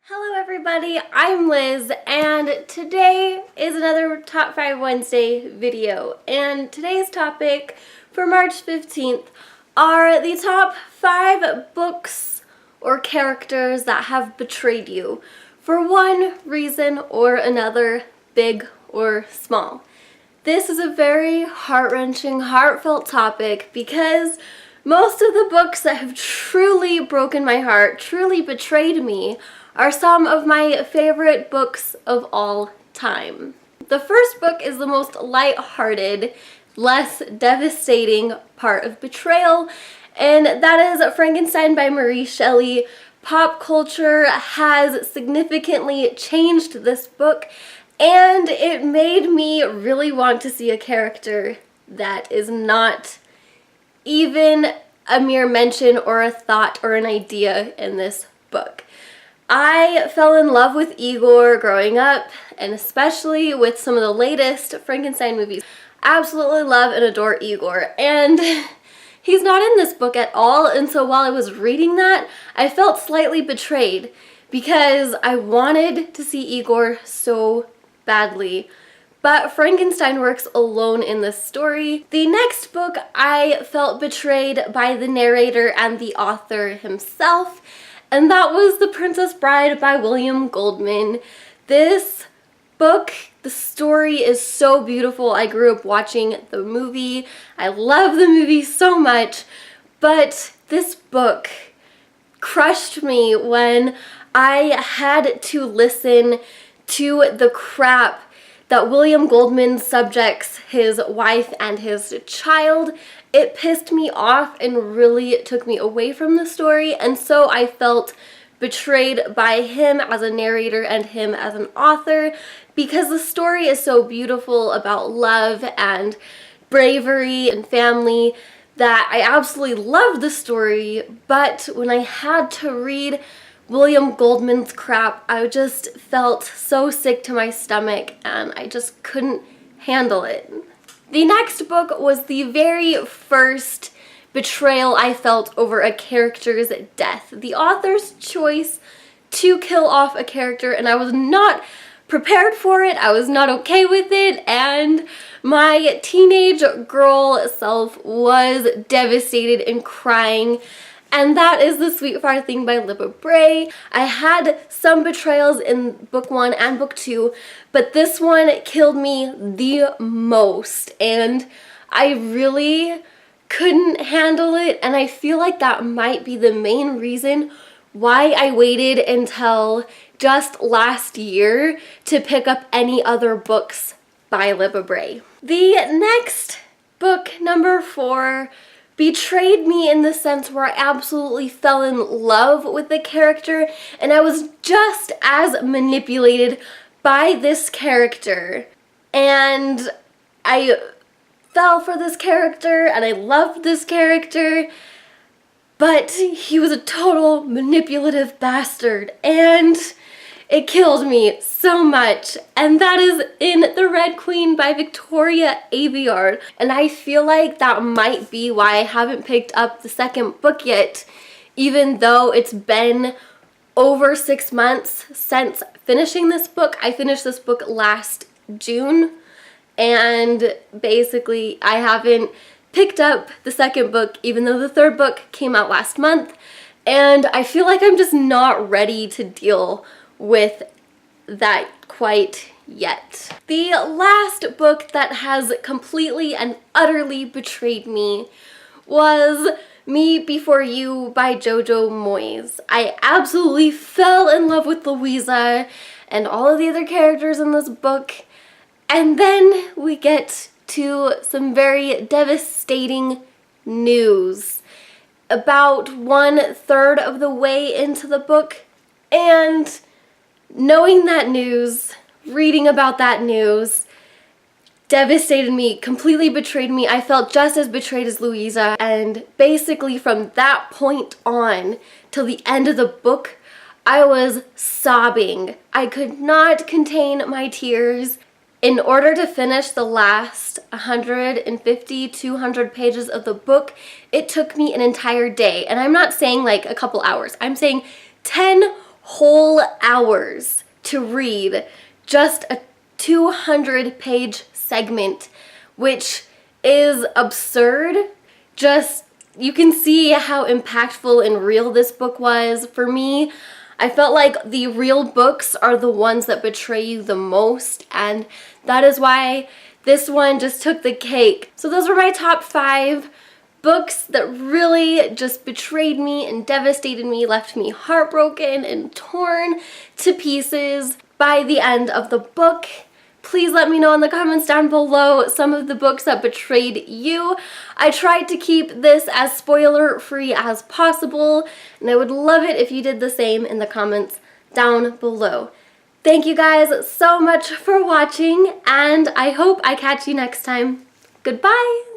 Hello everybody, I'm Liz, and today is another Top 5 Wednesday video. And today's topic for March 15th are the top 5 books or characters that have betrayed you for one reason or another, big or small. This is a very heart-wrenching, heartfelt topic because most of the books that have truly broken my heart, truly betrayed me, are some of my favorite books of all time. The first book is the most light-hearted, less devastating part of betrayal, and that is Frankenstein by Mary Shelley. Pop culture has significantly changed this book, and it made me really want to see a character that is not even a mere mention or a thought or an idea in this book. I fell in love with Igor growing up, and especially with some of the latest Frankenstein movies. Absolutely love and adore Igor, and he's not in this book at all, and so while I was reading that, I felt slightly betrayed because I wanted to see Igor so badly. But Frankenstein works alone in this story. The next book, I felt betrayed by the narrator and the author himself, and that was The Princess Bride by William Goldman. This book, the story is so beautiful. I grew up watching the movie. I love the movie so much, but this book crushed me when I had to listen to the crap that William Goldman subjects his wife and his child. It pissed me off and really took me away from the story, and so I felt betrayed by him as a narrator and him as an author because the story is so beautiful about love and bravery and family that I absolutely loved the story, but when I had to read William Goldman's crap, I just felt so sick to my stomach and I just couldn't handle it. The next book was the very first betrayal I felt over a character's death. The author's choice to kill off a character, and I was not prepared for it, I was not okay with it, and my teenage girl self was devastated and crying. And that is The Sweet Thing by Libba Bray. I had some betrayals in book 1 and book 2, but this one killed me the most, and I really couldn't handle it, and I feel like that might be the main reason why I waited until just last year to pick up any other books by Libba Bray. The next book, number 4, betrayed me in the sense where I absolutely fell in love with the character, and I was just as manipulated by this character, and I fell for this character and I loved this character, but he was a total manipulative bastard and it killed me so much, and that is in The Red Queen by Victoria Aveyard. And I feel like that might be why I haven't picked up the second book yet, even though it's been over 6 months since finishing this book. I finished this book last June, and basically I haven't picked up the second book even though the third book came out last month, and I feel like I'm just not ready to deal with that quite yet. The last book that has completely and utterly betrayed me was Me Before You by Jojo Moyes. I absolutely fell in love with Louisa and all of the other characters in this book, and then we get to some very devastating news about 1/3 of the way into the book, and knowing that news, reading about that news, devastated me, completely betrayed me. I felt just as betrayed as Louisa, and basically from that point on till the end of the book, I was sobbing. I could not contain my tears. In order to finish the last 150, 200 pages of the book, it took me an entire day. And I'm not saying like a couple hours. I'm saying 10 whole hours to read just a 200-page segment, which is absurd. Just, you can see how impactful and real this book was. For me, I felt like the real books are the ones that betray you the most, and that is why this one just took the cake. So those were my top 5 books that really just betrayed me and devastated me, left me heartbroken and torn to pieces by the end of the book. Please let me know in the comments down below some of the books that betrayed you. I tried to keep this as spoiler-free as possible, and I would love it if you did the same in the comments down below. Thank you guys so much for watching, and I hope I catch you next time. Goodbye!